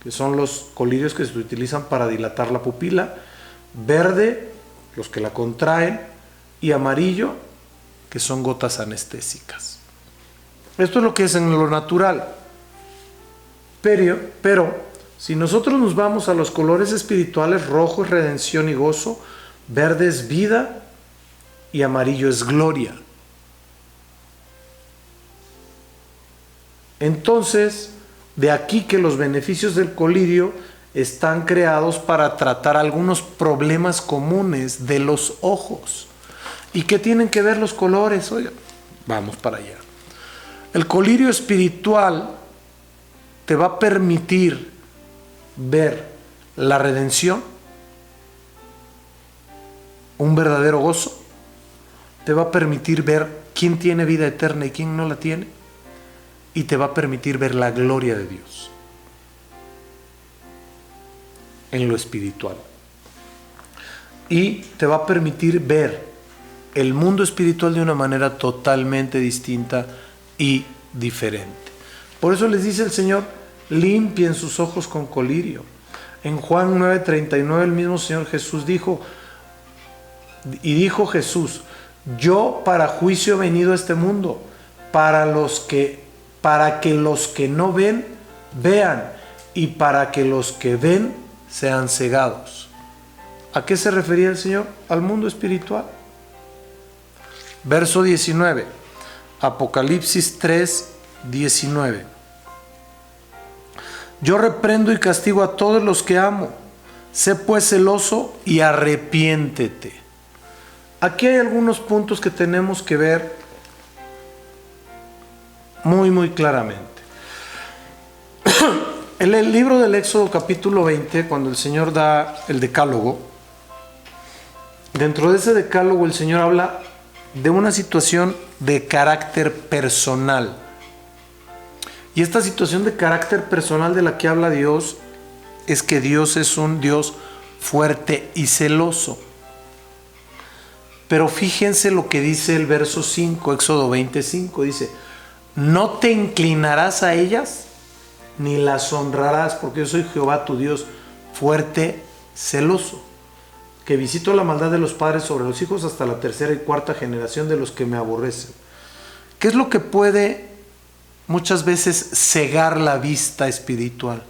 que son los colirios que se utilizan para dilatar la pupila. Verde, los que la contraen. Y amarillo, que son gotas anestésicas. Esto es lo que es en lo natural. Pero si nosotros nos vamos a los colores espirituales, rojo es redención y gozo, verde es vida y amarillo es gloria. Entonces, de aquí que los beneficios del colirio están creados para tratar algunos problemas comunes de los ojos. ¿Y qué tienen que ver los colores? Oiga, vamos para allá. El colirio espiritual te va a permitir ver la redención, un verdadero gozo. Te va a permitir ver quién tiene vida eterna y quién no la tiene. Y te va a permitir ver la gloria de Dios en lo espiritual. Y te va a permitir ver el mundo espiritual de una manera totalmente distinta y diferente. Por eso les dice el Señor, limpien sus ojos con colirio. En Juan 9:39 el mismo Señor Jesús dijo, y dijo Jesús, yo para juicio he venido a este mundo, para que los que no ven, vean, y para que los que ven sean cegados. ¿A qué se refería el Señor? Al mundo espiritual. Verso 19, Apocalipsis 3:19. Yo reprendo y castigo a todos los que amo. Sé pues celoso y arrepiéntete. Aquí hay algunos puntos que tenemos que ver muy claramente. En el libro del Éxodo capítulo 20, cuando el Señor da el decálogo, dentro de ese decálogo el Señor habla de una situación de carácter personal. Y esta situación de carácter personal de la que habla Dios es que Dios es un Dios fuerte y celoso. Pero fíjense lo que dice el verso 5, Éxodo 25, dice, no te inclinarás a ellas ni las honrarás, porque yo soy Jehová tu Dios, fuerte, celoso, que visito la maldad de los padres sobre los hijos hasta la tercera y cuarta generación de los que me aborrecen. ¿Qué es lo que puede muchas veces cegar la vista espiritual?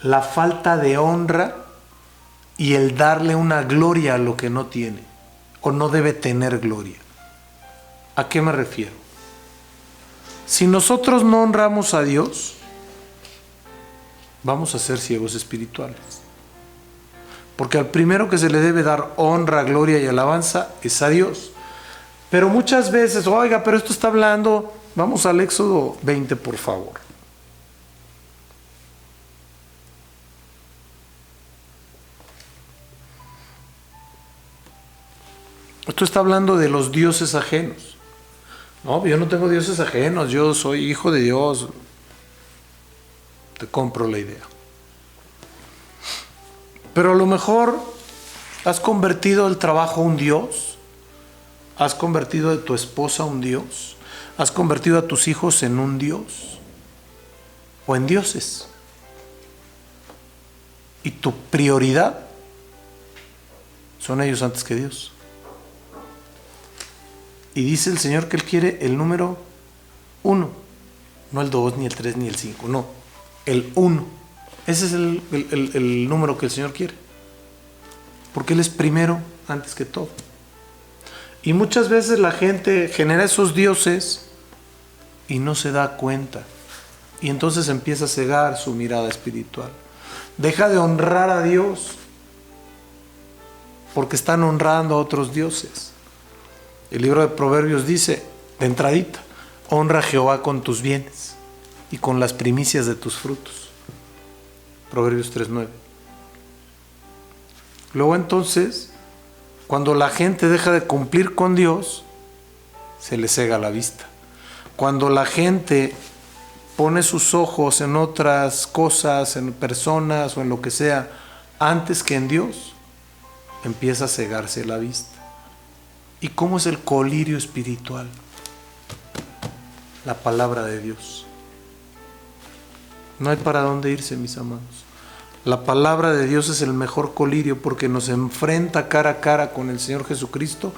La falta de honra y el darle una gloria a lo que no tiene o no debe tener gloria. ¿A qué me refiero? Si nosotros no honramos a Dios, vamos a ser ciegos espirituales. Porque al primero que se le debe dar honra, gloria y alabanza es a Dios. Pero muchas veces, oiga, pero esto está hablando, vamos al Éxodo 20, por favor. Esto está hablando de los dioses ajenos. No, yo no tengo dioses ajenos, yo soy hijo de Dios. Te compro la idea. Pero a lo mejor has convertido el trabajo a un dios, has convertido a tu esposa a un dios, has convertido a tus hijos en un dios o en dioses. Y tu prioridad son ellos antes que Dios. Y dice el Señor que Él quiere el número 1, no el 2, ni el 3, ni el 5, no, el 1. Ese es el número que el Señor quiere, porque Él es primero antes que todo. Y muchas veces la gente genera esos dioses y no se da cuenta, y entonces empieza a cegar su mirada espiritual. Deja de honrar a Dios porque están honrando a otros dioses. El libro de Proverbios dice, de entradita, honra a Jehová con tus bienes y con las primicias de tus frutos. Proverbios 3:9. Luego entonces, cuando la gente deja de cumplir con Dios, se le cega la vista. Cuando la gente pone sus ojos en otras cosas, en personas o en lo que sea, antes que en Dios, empieza a cegarse la vista. ¿Y cómo es el colirio espiritual? La palabra de Dios. No hay para dónde irse, mis amados. La palabra de Dios es el mejor colirio porque nos enfrenta cara a cara con el Señor Jesucristo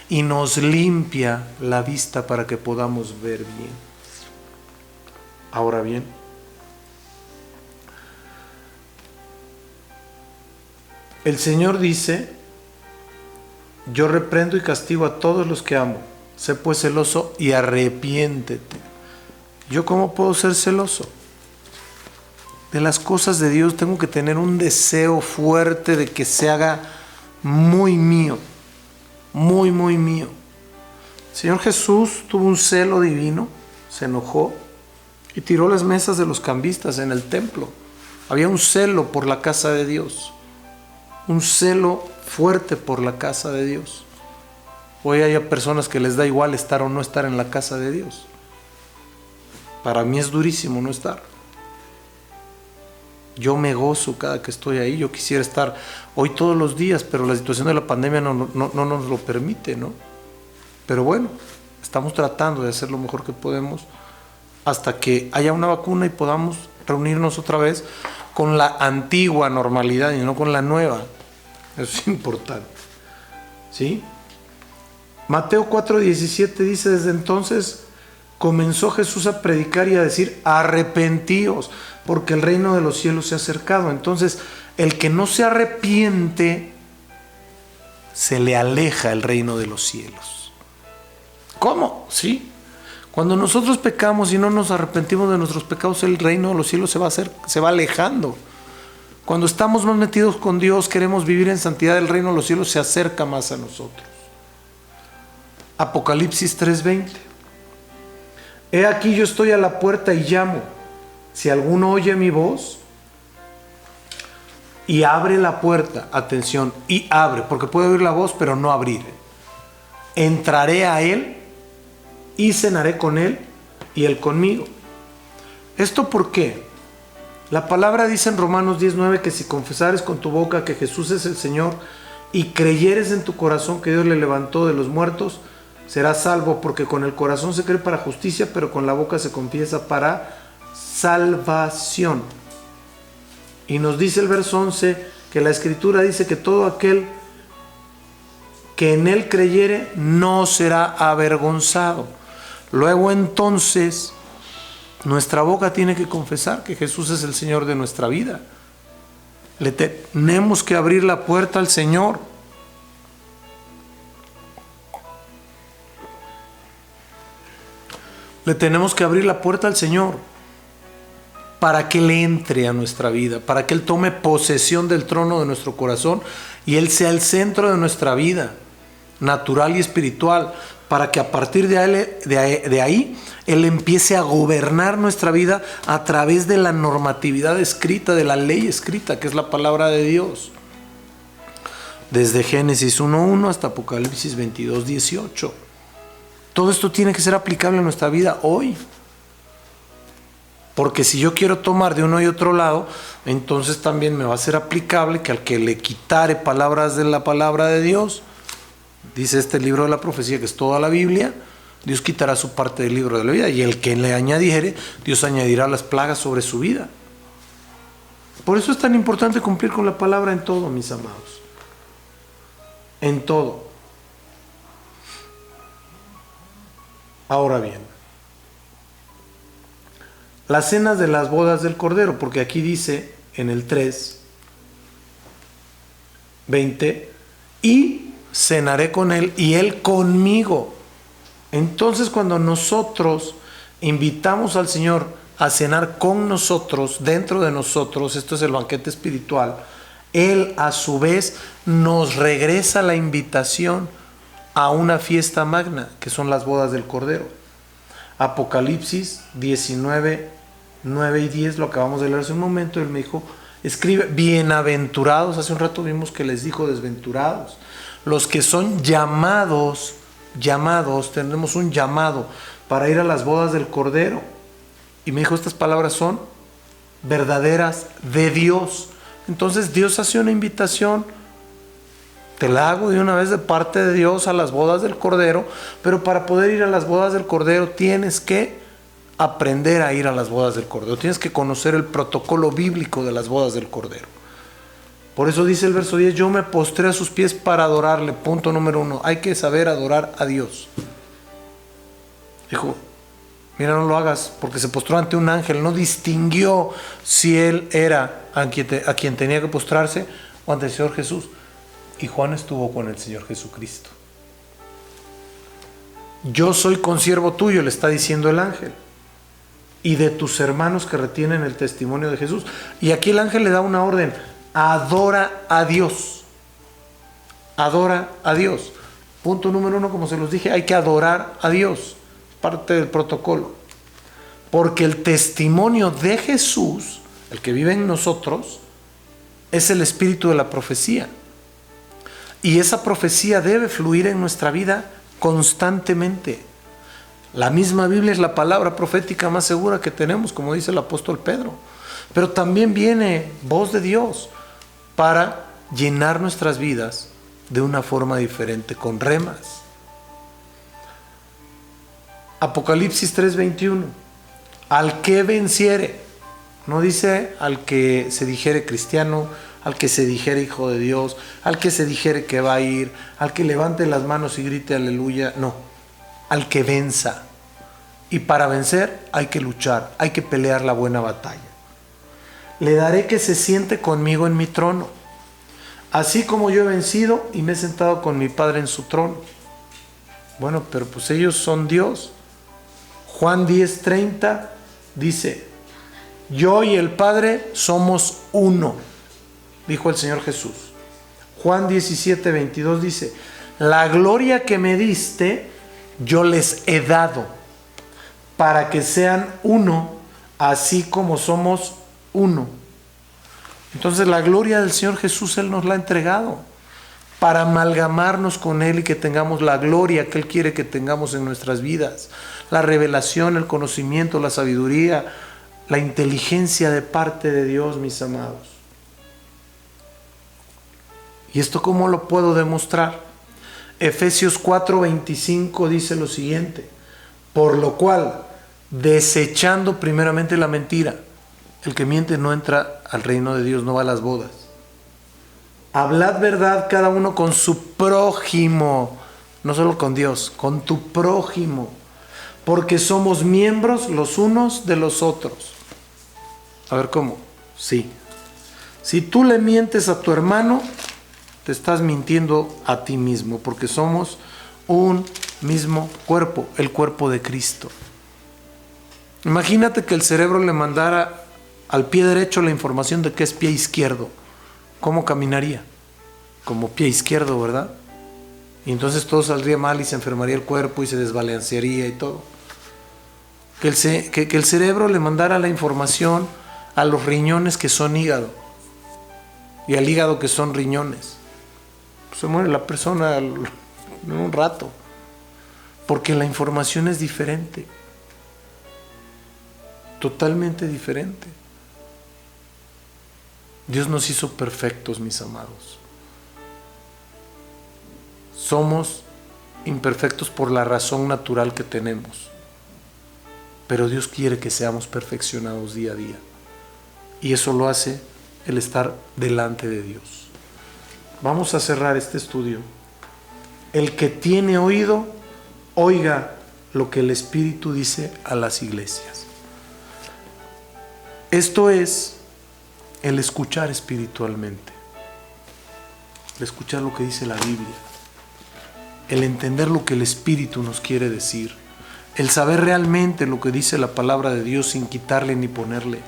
y nos limpia la vista para que podamos ver bien. Ahora bien, el Señor dice, yo reprendo y castigo a todos los que amo. Sé pues celoso y arrepiéntete. ¿Yo cómo puedo ser celoso? De las cosas de Dios tengo que tener un deseo fuerte de que se haga muy mío, muy mío. El Señor Jesús tuvo un celo divino, se enojó y tiró las mesas de los cambistas en el templo. Había un celo por la casa de Dios, un celo fuerte por la casa de Dios. Hoy hay personas que les da igual estar o no estar en la casa de Dios. Para mí es durísimo no estar. Yo me gozo cada que estoy ahí. Yo quisiera estar hoy todos los días, pero la situación de la pandemia no nos lo permite, ¿no? Pero bueno, estamos tratando de hacer lo mejor que podemos hasta que haya una vacuna y podamos reunirnos otra vez con la antigua normalidad y no con la nueva. Eso es importante. ¿Sí? Mateo 4:17 dice: desde entonces comenzó Jesús a predicar y a decir: arrepentíos, porque el reino de los cielos se ha acercado. Entonces, el que no se arrepiente, se le aleja el reino de los cielos. ¿Cómo? Sí. Cuando nosotros pecamos y no nos arrepentimos de nuestros pecados, el reino de los cielos se va alejando. Cuando estamos más metidos con Dios, queremos vivir en santidad, el reino de los cielos se acerca más a nosotros. Apocalipsis 3:20. He aquí yo estoy a la puerta y llamo. Si alguno oye mi voz y abre la puerta, atención, y abre, porque puede oír la voz pero no abrir. Entraré a él y cenaré con él y él conmigo. ¿Esto por qué? La palabra dice en Romanos 10:9 que si confesares con tu boca que Jesús es el Señor y creyeres en tu corazón que Dios le levantó de los muertos, serás salvo, porque con el corazón se cree para justicia, pero con la boca se confiesa para salvación. Y nos dice el verso 11 que la Escritura dice que todo aquel que en él creyere no será avergonzado. Luego entonces nuestra boca tiene que confesar que Jesús es el Señor de nuestra vida. Le tenemos que abrir la puerta al Señor. Le tenemos que abrir la puerta al Señor para que Él entre a nuestra vida, para que Él tome posesión del trono de nuestro corazón y Él sea el centro de nuestra vida, natural y espiritual, para que a partir de ahí Él empiece a gobernar nuestra vida a través de la normatividad escrita, de la ley escrita, que es la palabra de Dios. Desde Génesis 1:1 hasta Apocalipsis 22:18. Todo esto tiene que ser aplicable a nuestra vida hoy. Porque si yo quiero tomar de uno y otro lado, entonces también me va a ser aplicable que al que le quitare palabras de la palabra de Dios, dice este libro de la profecía, que es toda la Biblia, Dios quitará su parte del libro de la vida, y el que le añadiere, Dios añadirá las plagas sobre su vida. Por eso es tan importante cumplir con la palabra en todo, mis amados. En todo. Ahora bien, las cenas de las bodas del Cordero, porque aquí dice en el 3:20, y cenaré con él y él conmigo. Entonces, cuando nosotros invitamos al Señor a cenar con nosotros, dentro de nosotros, esto es el banquete espiritual, Él a su vez nos regresa la invitación a una fiesta magna, que son las bodas del Cordero. Apocalipsis 19:9 y 10, lo acabamos de leer hace un momento. Él me dijo, escribe, bienaventurados, hace un rato vimos que les dijo desventurados, los que son llamados, tenemos un llamado para ir a las bodas del Cordero. Y me dijo, estas palabras son verdaderas de Dios. Entonces Dios hace una invitación, te la hago de una vez de parte de Dios a las bodas del Cordero, pero para poder ir a las bodas del Cordero tienes que aprender a ir a las bodas del Cordero, tienes que conocer el protocolo bíblico de las bodas del Cordero. Por eso dice el verso 10, yo me postré a sus pies para adorarle. Punto número 1, hay que saber adorar a Dios. Dijo, mira, no lo hagas, porque se postró ante un ángel, no distinguió si él era a quien tenía que postrarse o ante el Señor Jesús. Y Juan estuvo con el Señor Jesucristo. Yo soy consiervo tuyo, le está diciendo el ángel, y de tus hermanos que retienen el testimonio de Jesús. Y aquí el ángel le da una orden, adora a Dios. Adora a Dios. Punto número 1, como se los dije, hay que adorar a Dios. Parte del protocolo. Porque el testimonio de Jesús, el que vive en nosotros, es el espíritu de la profecía. Y esa profecía debe fluir en nuestra vida constantemente. La misma Biblia es la palabra profética más segura que tenemos, como dice el apóstol Pedro. Pero también viene voz de Dios para llenar nuestras vidas de una forma diferente, con remas. Apocalipsis 3:21. al que venciere. No dice al que se dijere cristiano, al que se dijere hijo de Dios, al que se dijere que va a ir, al que levante las manos y grite aleluya. No, al que venza. Y para vencer hay que luchar, hay que pelear la buena batalla. Le daré que se siente conmigo en mi trono, así como yo he vencido y me he sentado con mi Padre en su trono. Bueno, pero pues ellos son Dios. Juan 10:30 dice: yo y el Padre somos uno, dijo el Señor Jesús. Juan 17:22 dice: la gloria que me diste yo les he dado, para que sean uno, así como somos uno. Entonces la gloria del Señor Jesús Él nos la ha entregado para amalgamarnos con Él y que tengamos la gloria que Él quiere que tengamos en nuestras vidas, la revelación, el conocimiento, la sabiduría, la inteligencia de parte de Dios, mis amados. ¿Y esto cómo lo puedo demostrar? Efesios 4:25 dice lo siguiente: por lo cual, desechando primeramente la mentira, el que miente no entra al reino de Dios, no va a las bodas. Hablad verdad cada uno con su prójimo, no solo con Dios, con tu prójimo, porque somos miembros los unos de los otros. A ver, ¿cómo? Sí. Si tú le mientes a tu hermano, te estás mintiendo a ti mismo, porque somos un mismo cuerpo, el cuerpo de Cristo. Imagínate que el cerebro le mandara al pie derecho la información de que es pie izquierdo. ¿Cómo caminaría? Como pie izquierdo, ¿verdad? Y entonces todo saldría mal y se enfermaría el cuerpo y se desbalancearía y todo. Que el cerebro le mandara la información a los riñones que son hígado y al hígado que son riñones. Se muere la persona en un rato, porque la información es diferente, totalmente diferente. Dios nos hizo perfectos, mis amados. Somos imperfectos por la razón natural que tenemos, pero Dios quiere que seamos perfeccionados día a día, y eso lo hace el estar delante de Dios. Vamos a cerrar este estudio. El que tiene oído, oiga lo que el Espíritu dice a las iglesias. Esto es el escuchar espiritualmente, el escuchar lo que dice la Biblia, el entender lo que el Espíritu nos quiere decir, el saber realmente lo que dice la palabra de Dios sin quitarle ni ponerle,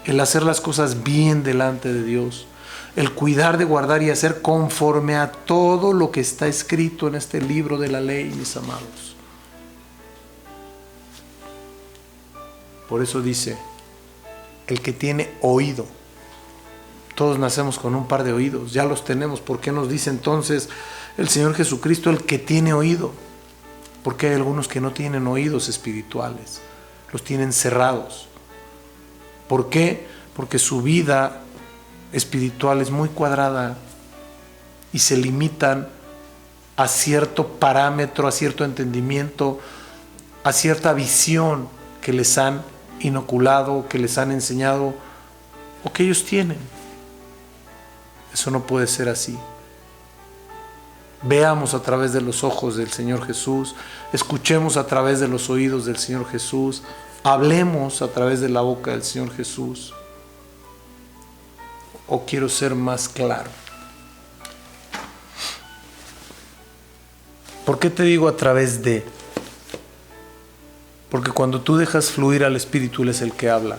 el hacer las cosas bien delante de Dios, el cuidar de guardar y hacer conforme a todo lo que está escrito en este libro de la ley, mis amados. Por eso dice: el que tiene oído. Todos nacemos con un par de oídos, ya los tenemos. ¿Por qué nos dice entonces el Señor Jesucristo el que tiene oído? Porque hay algunos que no tienen oídos espirituales, los tienen cerrados. ¿Por qué? Porque su vida espiritual es muy cuadrada y se limitan a cierto parámetro, a cierto entendimiento, a cierta visión que les han inoculado, que les han enseñado o que ellos tienen. Eso no puede ser así. Veamos a través de los ojos del Señor Jesús, escuchemos a través de los oídos del Señor Jesús, hablemos a través de la boca del Señor Jesús. ¿O quiero ser más claro? ¿Por qué te digo a través de? Porque cuando tú dejas fluir al Espíritu, Él es el que habla.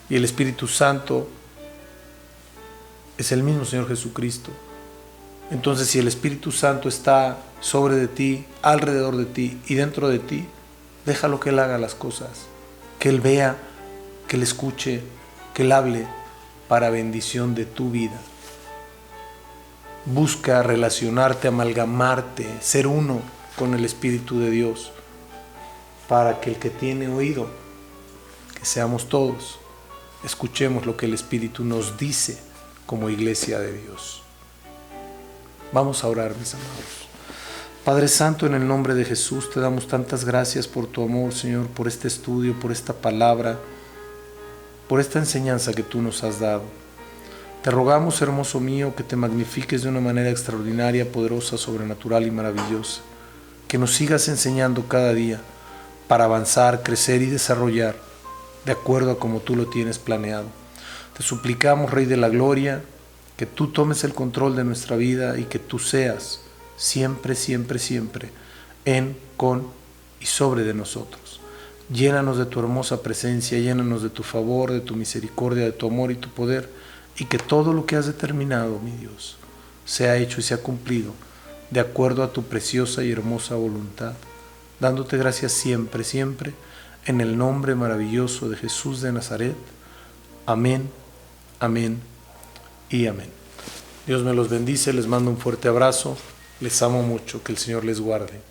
Y el Espíritu Santo es el mismo Señor Jesucristo. Entonces, si el Espíritu Santo está sobre de ti, alrededor de ti y dentro de ti, déjalo que Él haga las cosas. Que Él vea, que Él escuche, que Él hable para bendición de tu vida. Busca relacionarte, amalgamarte, ser uno con el Espíritu de Dios, para que el que tiene oído, que seamos todos, escuchemos lo que el Espíritu nos dice como iglesia de Dios. Vamos a orar, mis amados. Padre Santo, en el nombre de Jesús te damos tantas gracias por tu amor, Señor, por este estudio, por esta palabra, por esta enseñanza que tú nos has dado. Te rogamos, hermoso mío, que te magnifiques de una manera extraordinaria, poderosa, sobrenatural y maravillosa. Que nos sigas enseñando cada día para avanzar, crecer y desarrollar de acuerdo a como tú lo tienes planeado. Te suplicamos, Rey de la Gloria, que tú tomes el control de nuestra vida y que tú seas siempre, siempre, siempre en, con y sobre de nosotros. Llénanos de tu hermosa presencia, llénanos de tu favor, de tu misericordia, de tu amor y tu poder, y que todo lo que has determinado, mi Dios, sea hecho y sea cumplido de acuerdo a tu preciosa y hermosa voluntad, dándote gracias siempre, siempre, en el nombre maravilloso de Jesús de Nazaret. Amén, amén y amén. Dios me los bendice, les mando un fuerte abrazo, les amo mucho, que el Señor les guarde.